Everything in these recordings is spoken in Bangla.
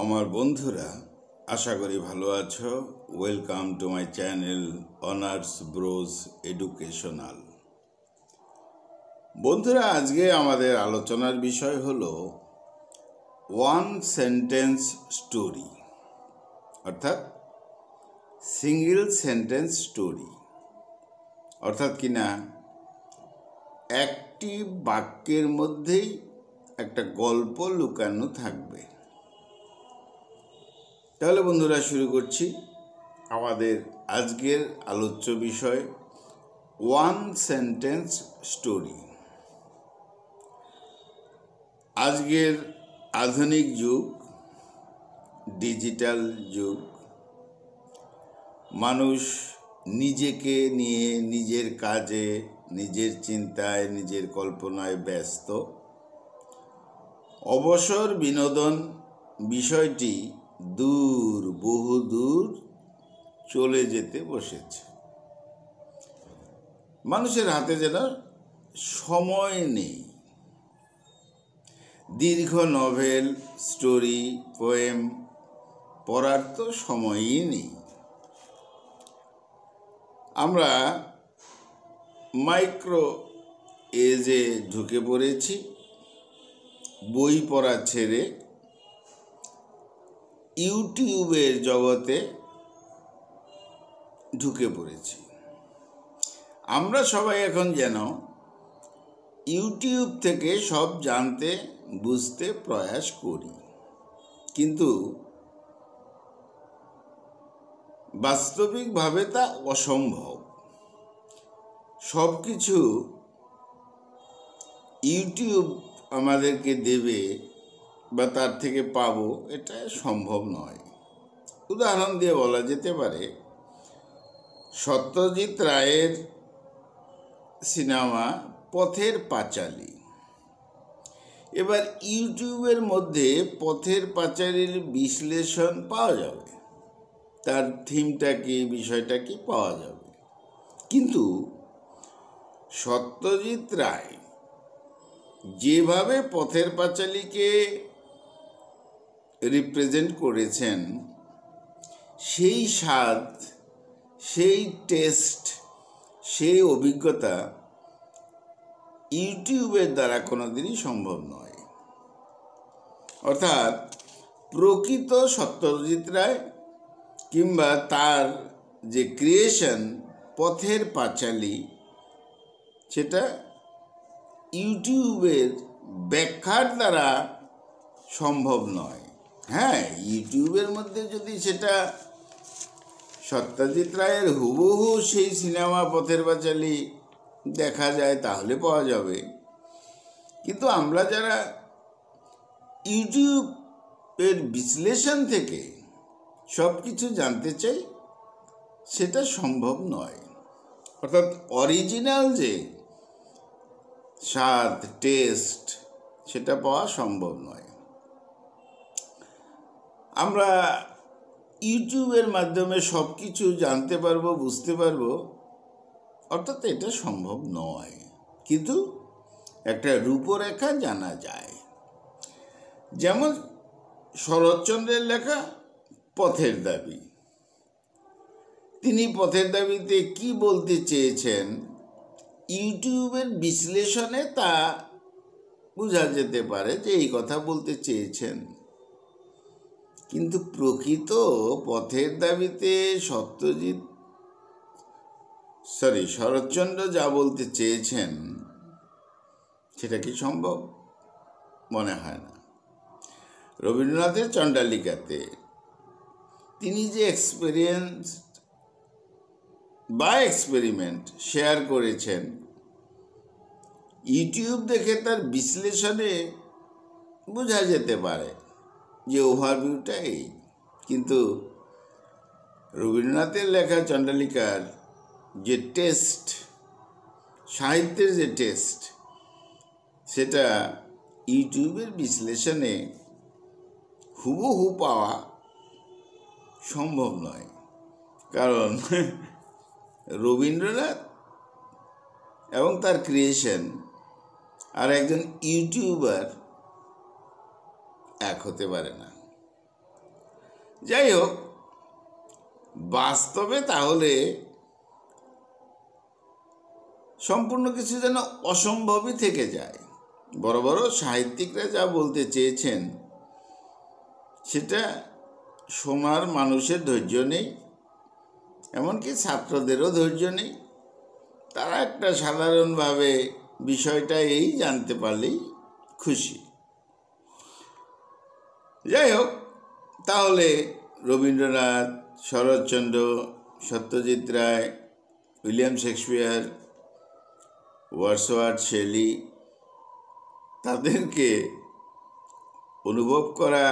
আমার বন্ধুরা, আশা করি ভালো আছো। Welcome to my channel honours Broz educational. বন্ধুরা, আজকে আমাদের আলোচনার বিষয় হলো ওয়ান সেন্টেন্স স্টোরি, অর্থাৎ সিঙ্গেল সেন্টেন্স স্টোরি। অর্থাৎ কিনা একটি বাক্যের মধ্যেই একটা গল্প লুকানো থাকবে। তাহলে বন্ধুরা, শুরু করছি আমাদের আজকের আলোচ্য বিষয় ওয়ান সেন্টেন্স স্টোরি। আজকের আধুনিক যুগ, ডিজিটাল যুগ, মানুষ নিজেকে নিয়ে নিজের কাজে, নিজের চিন্তায়, নিজের কল্পনায় ব্যস্ত। অবসর বিনোদন বিষয়টি দূর, বহু দূর চলে যেতে বসেছে। মানুষের হাতে যেন সময় নেই। দীর্ঘ নভেল, স্টোরি, পোয়েম পড়ার তো সময়ই নেই। আমরা মাইক্রো এজে ঢুকে পড়েছি। বই পড়া ছেড়ে ইউটিউবের জগতে ঢুকে পড়েছি। আমরা সবাই এখন যেন ইউটিউব থেকে সব জানতে বুঝতে প্রয়াস করি, কিন্তু বাস্তবিকভাবে তা অসম্ভব। সব কিছু ইউটিউব আমাদেরকে দেবে বা তার থেকে পাবো, এটা সম্ভব নয়। উদাহরণ দিয়ে বলা যেতে পারে, সত্যজিৎ রায়ের সিনেমা পথের পাঁচালী। এবার ইউটিউবের মধ্যে পথের পাঁচালীর বিশ্লেষণ পাওয়া যাবে, তার থিমটা কি, বিষয়টা কি পাওয়া যাবে। কিন্তু সত্যজিৎ রায় যেভাবে পথের পাঁচালীকে রিপ্রেজেন্ট করেছেন, সেই স্বাদ, সেই টেস্ট, সেই অভিজ্ঞতা ইউটিউবের দ্বারা কোনোদিনই সম্ভব নয়। অর্থাৎ প্রকৃত সত্যজিৎ রায় কিংবা তার যে ক্রিয়েশন পথের পাঁচালী, সেটা ইউটিউবের ব্যাখ্যার দ্বারা সম্ভব নয়। হ্যাঁ, ইউটিউবের মধ্যে যদি সেটা সত্যজিৎ রায়ের হুবহু সেই সিনেমা পথের পাঁচালী দেখা যায়, তাহলে পাওয়া যাবে। কিন্তু আমরা যারা ইউটিউবের বিশ্লেষণ থেকে সব কিছু জানতে চাই, সেটা সম্ভব নয়। অর্থাৎ অরিজিনাল যে স্বাদ, টেস্ট, সেটা পাওয়া সম্ভব নয়। আমরা ইউটিউবের মাধ্যমে সব কিছু জানতে পারবো, বুঝতে পারবো, অর্থাৎ এটা সম্ভব নয়। কিন্তু একটা রূপরেখা জানা যায়। যেমন শরৎচন্দ্রের লেখা পথের দাবি। তিনি পথের দাবিতে কি বলতে চেয়েছেন, ইউটিউবের বিশ্লেষণে তা বোঝা যেতে পারে যে এই কথা বলতে চেয়েছেন। কিন্তু প্রকৃত পথের দাবিতে শরৎচন্দ্র যা বলতে চেয়েছেন, সেটা কি সম্ভব? মনে হয় না। রবীন্দ্রনাথের চণ্ডালিকাতে তিনি যে এক্সপেরিমেন্ট শেয়ার করেছেন, ইউটিউব দেখে তার বিশ্লেষণে বোঝা যেতে পারে যে ওভারভিউটা এই। কিন্তু রবীন্দ্রনাথের লেখা চণ্ডালিকার যে টেস্ট, সাহিত্যের যে টেস্ট, সেটা ইউটিউবের বিশ্লেষণে হুবহু পাওয়া সম্ভব নয়। কারণ রবীন্দ্রনাথ এবং তার ক্রিয়েশন আর একজন ইউটিউবার এক হতে পারে না। যাই হোক, বাস্তবে তাহলে সম্পূর্ণ কিছু যেন অসম্ভবই থেকে যায়। বড় বড় সাহিত্যিকরা যা বলতে চেয়েছেন সেটা শোনার মানুষের ধৈর্য নেই, এমনকি ছাত্রদেরও ধৈর্য নেই। তারা একটা সাধারণভাবে বিষয়টা এই জানতে পারলেই খুশি। যাই হোক, তাহলে Rabindranath, Saratchandra, Satyajit Ray, William Shakespeare, Wordsworth Shelley, তাদেরকে অনুভব করা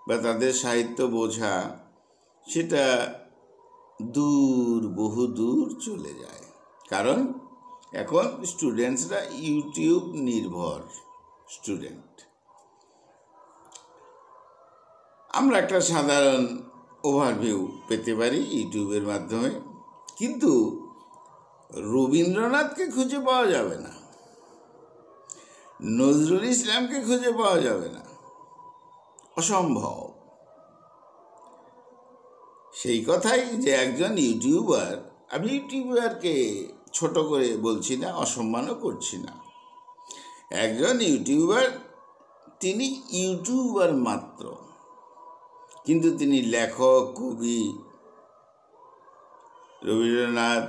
বা তাদের সাহিত্য বোঝা সেটা দূর, বহু দূর চলে যায়। কারণ এখন স্টুডেন্টসরা ইউটিউব নির্ভর স্টুডেন্ট। আমরা একটা সাধারণ ওভারভিউ পেতে পারি ইউটিউবের মাধ্যমে, কিন্তু রবীন্দ্রনাথকে খুঁজে পাওয়া যাবে না, নজরুল ইসলামকে খুঁজে পাওয়া যাবে না, অসম্ভব। সেই কথাই যে একজন ইউটিউবার, আমি ইউটিউবারকে ছোট করে বলছি না, অসম্মানও করছি না, একজন ইউটিউবার, তিনি ইউটিউবার মাত্র, কিন্তু তিনি লেখক, কবি। রবীন্দ্রনাথ,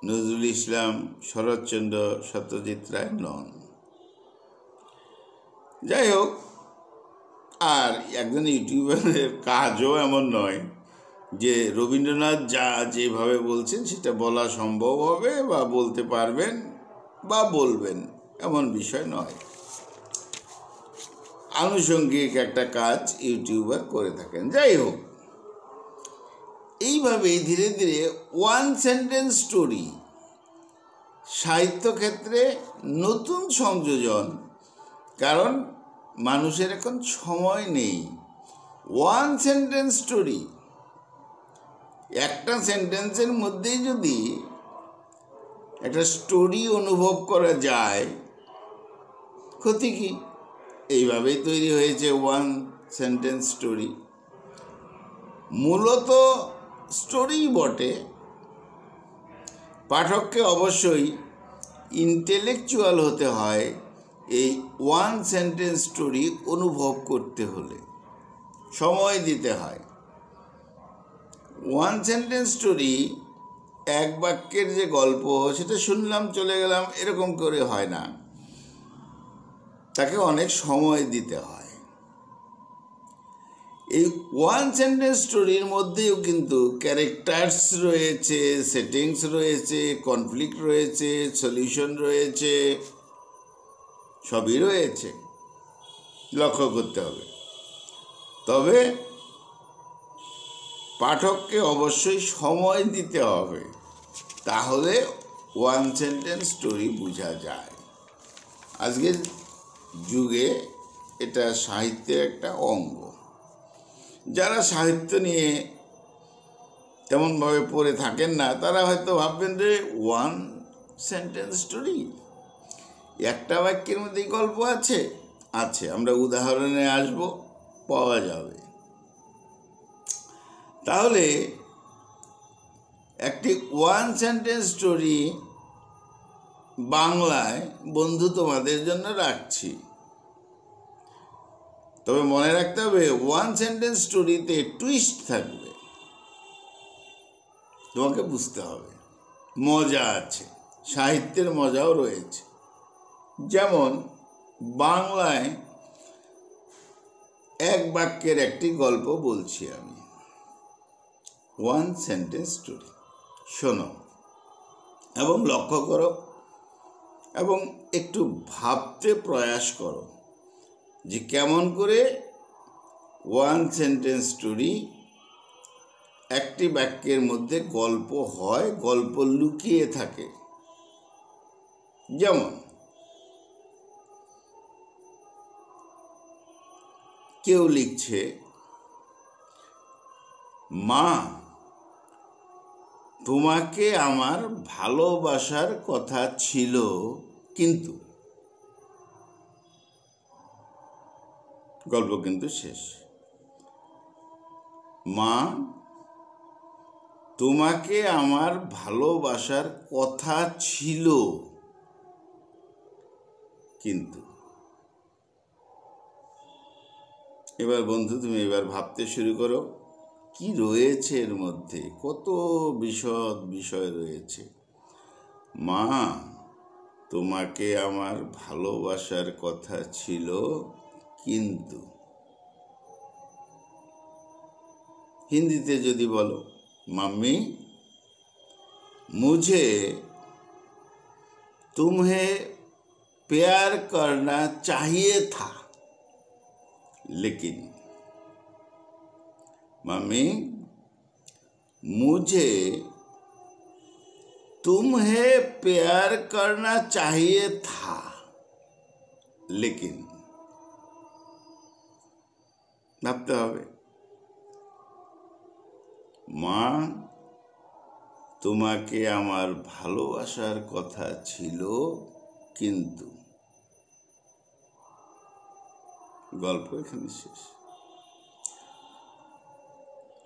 নজরুল ইসলাম, শরৎচন্দ্র, সত্যজিৎ রায় নন। যাই হোক, আর একজন ইউটিউবারের কাজও এমন নয় যে রবীন্দ্রনাথ যা যেভাবে বলছেন সেটা বলা সম্ভব হবে বা বলতে পারবেন বা বলবেন, এমন বিষয় নয়। আনুষঙ্গিক একটা কাজ ইউটিউবার করে থাকেন। যাই হোক, এইভাবেই ধীরে ধীরে ওয়ান সেন্টেন্স স্টোরি সাহিত্যক্ষেত্রে নতুন সংযোজন, কারণ মানুষের এখন সময় নেই। ওয়ান সেন্টেন্স স্টোরি, একটা সেন্টেন্সের মধ্যেই যদি একটা স্টোরি অনুভব করা যায়, ক্ষতি কি? এইভাবেই তৈরি হয়েছে ওয়ান সেন্টেন্স স্টোরি। মূলত স্টোরি বটে, পাঠককে অবশ্যই ইন্টেলেকচুয়াল হতে হয় এই ওয়ান সেন্টেন্স স্টোরি অনুভব করতে হলে, সময় দিতে হয়। ওয়ান সেন্টেন্স স্টোরি, এক বাক্যের যে গল্প সেটা শুনলাম চলে গেলাম এরকম করে হয় না, তাকে অনেক সময় দিতে হয়। এই ওয়ান সেন্টেন্স স্টোরির মধ্যেও কিন্তু ক্যারেক্টার্স রয়েছে, সেটিংস রয়েছে, কনফ্লিক্ট রয়েছে, সলিউশন রয়েছে, সবই রয়েছে, লক্ষ্য করতে হবে। তবে পাঠককে অবশ্যই সময় দিতে হবে, তাহলে ওয়ান সেন্টেন্স স্টোরি বোঝা যায়। আজকের যুগে এটা সাহিত্যের একটা অঙ্গ। যারা সাহিত্য নিয়ে তেমনভাবে পড়ে থাকেন না, তারা হয়তো ভাববেন যে ওয়ান সেন্টেন্স স্টোরি, একটা বাক্যের মধ্যেই গল্প আছে। আমরা উদাহরণে আসব, পাওয়া যাবে। তাহলে একটি ওয়ান সেন্টেন্স স্টোরি বাংলায় বন্ধু তোমাদের জন্য রাখছি। তবে মনে রাখতে হবে, ওয়ান সেন্টেন্স স্টোরিতে টুইস্ট থাকবে, তোমাকে বুঝতে হবে, মজা আছে, সাহিত্যের মজাও রয়েছে। যেমন বাংলায় এক বাক্যের একটি গল্প বলছি আমি, ওয়ান সেন্টেন্স স্টোরি। শোনো এবং লক্ষ্য করো এবং একটু ভাবতে প্রয়াস করো যে কেমন করে ওয়ান সেন্টেন্স স্টোরি, একটি বাক্যের মধ্যে গল্প হয়, গল্প লুকিয়ে থাকে। যেমন কেউ লিখছে, মা তোমাকে আমার ভালোবাসার কথা ছিল, কিন্তু, গল্প কিন্তু শেষ। মা, তোমাকে আমার ভালোবাসার কথা ছিল, কিন্তু। এবার বন্ধু, তুমি এবার ভাবতে শুরু করো কি রয়েছে এর মধ্যে, কত বিশদ বিষয় রয়েছে। মা, তোমাকে আমার ভালোবাসার কথা ছিল, কিন্তু। হিন্দিতে যদি বলো, मम्मी मुझे तुम्हें प्यार करना चाहिए था, लेकिन। मम्मी, मुझे तुम्हें प्यार करना चाहिए था, लेकिन। ভাবতে হবে। মা, তোমাকে আমার ভালোবাসার কথা ছিল, কিন্তু। গল্প এখানে শেষ।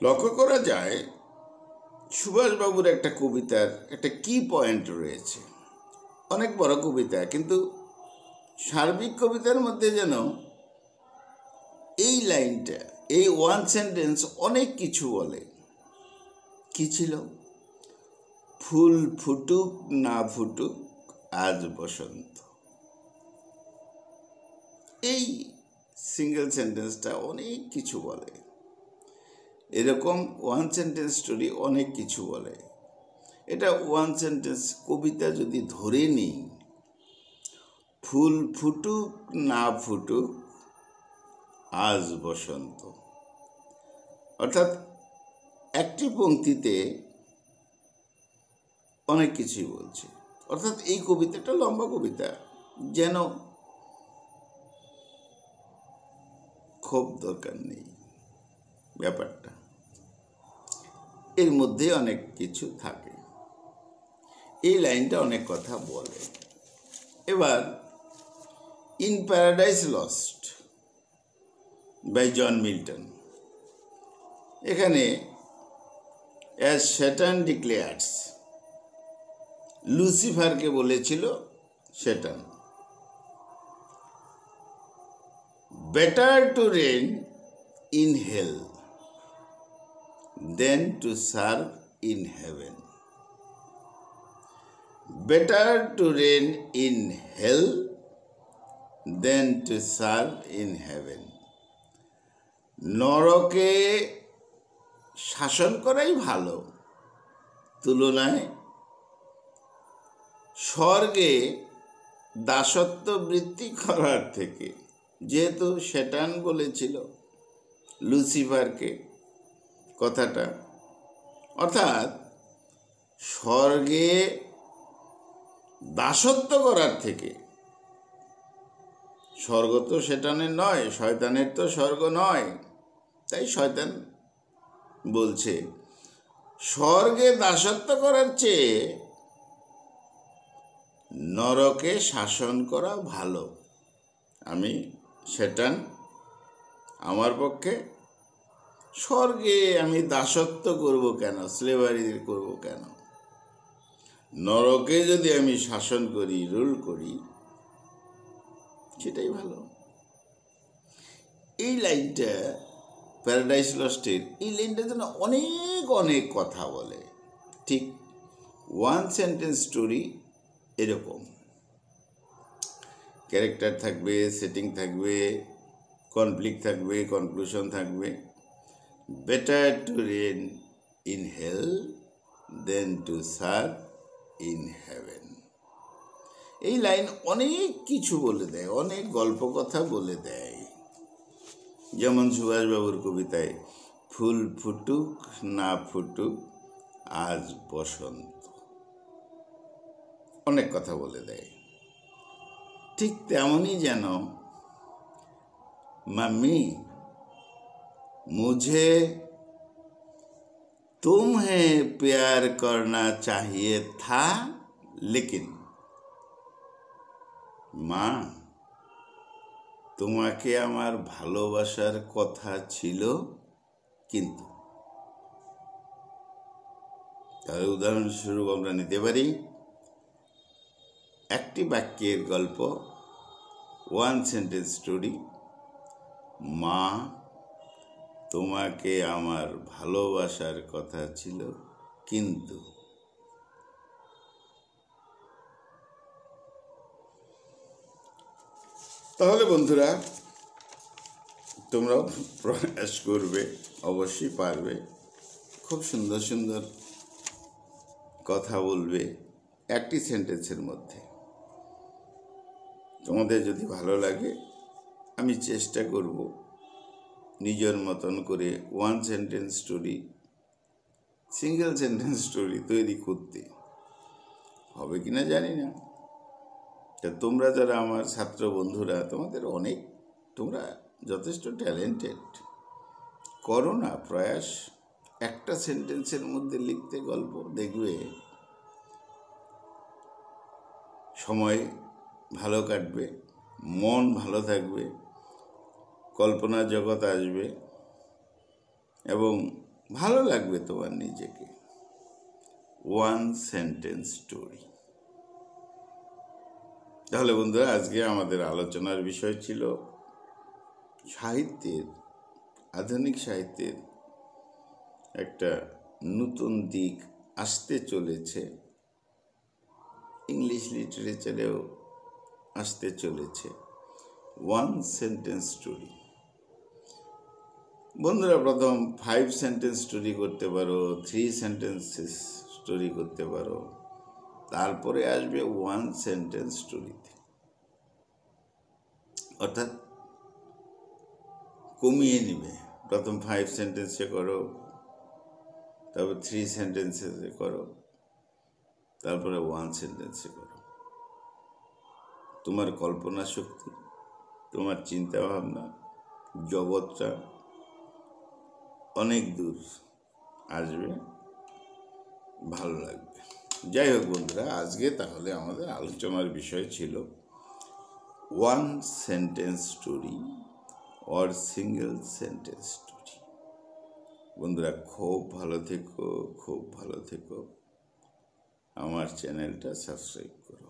লক্ষ্য করা যায় সুভাষবাবুর একটা কবিতার একটা কি পয়েন্ট রয়েছে। অনেক বড় কবিতা, কিন্তু সার্বিক কবিতার মধ্যে যেন এই লাইনটা, এই ওয়ান সেন্টেন্স অনেক কিছু বলে। কি ছিল? ফুল ফুটুক না ফুটুক আজ বসন্ত। এই সিঙ্গেল সেন্টেন্সটা অনেক কিছু বলে। এরকম ওয়ান সেন্টেন্স স্টোরি অনেক কিছু বলে। এটা ওয়ান সেন্টেন্স কবিতা যদি ধরে নিই, ফুল ফুটুক না ফুটুক আজ বসন্ত, অর্থাৎ একটি পংক্তিতে অনেক কিছুই বলছে। অর্থাৎ এই কবিতাটা লম্বা কবিতা, যেন খুব দরকার নেই ব্যাপারটা, এর মধ্যে অনেক কিছু থাকে। এই লাইনটা অনেক কথা বলে। এবার in Paradise Lost by John Milton, এখানে অ্যাজ স্যাটার্ন ডিক্লেয়ার্স, লুসিফারকে বলেছিল Satan, better to reign in hell than to serve in heaven. Better to reign in hell than to serve in heaven. নরকে শাসন করাই ভালো তুলনায় স্বর্গে দাসত্ব বৃত্তি করার থেকে। যেহেতু স্যাটার্ন বলেছিল লুসিফারকে কথাটা, অর্থাৎ স্বর্গে দাসত্ব করার থেকে, স্বর্গ তো স্যাটার্নের নয়, শয়তানের তো স্বর্গ নয়, তাই শয়তান বলছে স্বর্গে দাসত্ব করার চেয়ে নরকে শাসন করা ভালো। আমি স্যাটার্ন, আমার পক্ষে স্বর্গে আমি দাসত্ব করব কেন, স্লেভারি করব কেন? নরকে যদি আমি শাসন করি, রুল করি, সেটাই ভালো। এই লাইনটা প্যারাডাইস লস্টের, এই লাইনটা যেন অনেক অনেক কথা বলে। ঠিক ওয়ান সেন্টেন্স স্টোরি এরকম, ক্যারেক্টার থাকবে, সেটিং থাকবে, কনফ্লিক্ট থাকবে, কনক্লুশন থাকবে। Better to reign in hell than to serve in heaven. এই লাইন অনেক কিছু বলে দেয়, অনেক গল্প কথা বলে দেয়। যেমন সুভাষবাবুর কবিতায় ফুল ফুটুক না ফুটুক আজ বসন্ত, অনেক কথা বলে দেয়। ঠিক তেমনই যেন मम्मी मुझे तुम्हें प्यार करना चाहिए था, लेकिन। মা, তোমাকে আমার ভালোবাসার কথা ছিল, কিন্তু। তাহলে উদাহরণস্বরূপ আমরা নিতে পারি একটি বাক্যের গল্প, ওয়ান সেন্টেন্স স্টোরি। মা, তোমাকে আমার ভালোবাসার কথা ছিল, কিন্তু। তাহলে বন্ধুরা, তোমরাও প্রয়াস করবে, অবশ্যই পারবে। খুব সুন্দর সুন্দর কথা বলবে একটি সেন্টেন্সের মধ্যে। তোমাদের যদি ভালো লাগে, আমি চেষ্টা করব নিজের মতন করে one sentence story, single sentence story তৈরি করতে। হবে কি না জানি না। তা তোমরা যারা আমার ছাত্র বন্ধুরা, তোমরা যথেষ্ট ট্যালেন্টেড। করো না প্রয়াস, একটা সেন্টেন্সের মধ্যে লিখতে গল্প, দেখবে সময় ভালো কাটবে, মন ভালো থাকবে, কল্পনা জগৎ আসবে এবং ভালো লাগবে তোমার নিজেকে। One sentence story. তাহলে বন্ধুরা, আজকে আমাদের আলোচনার বিষয় ছিল আধুনিক সাহিত্যের একটা নতুন দিক আসতে চলেছে, ইংলিশ লিটারেচারেও আসতে চলেছে, ওয়ান সেন্টেন্স স্টোরি। বন্ধুরা, প্রথম 5 সেন্টেন্স স্টোরি করতে পারো, 3 সেন্টেন্সেস স্টোরি করতে পারো, তারপরে আসবে ওয়ান সেন্টেন্স স্টোরিতে। অর্থাৎ কমিয়ে নিবে। প্রথম 5 সেন্টেন্সে করো, তারপর 3 সেন্টেন্সে করো, তারপরে ওয়ান সেন্টেন্সে করো। তোমার কল্পনা শক্তি, তোমার চিন্তা ভাবনা, জগৎটা অনেক দূর আসবে, ভালো লাগবে। যাই হোক বন্ধুরা, আজকে তাহলে আমাদের আলোচনার বিষয় ছিল one sentence story or single sentence story. বন্ধুরা, খুব ভালো থেকো, খুব ভালো থেকো। আমার চ্যানেলটা সাবস্ক্রাইব করো।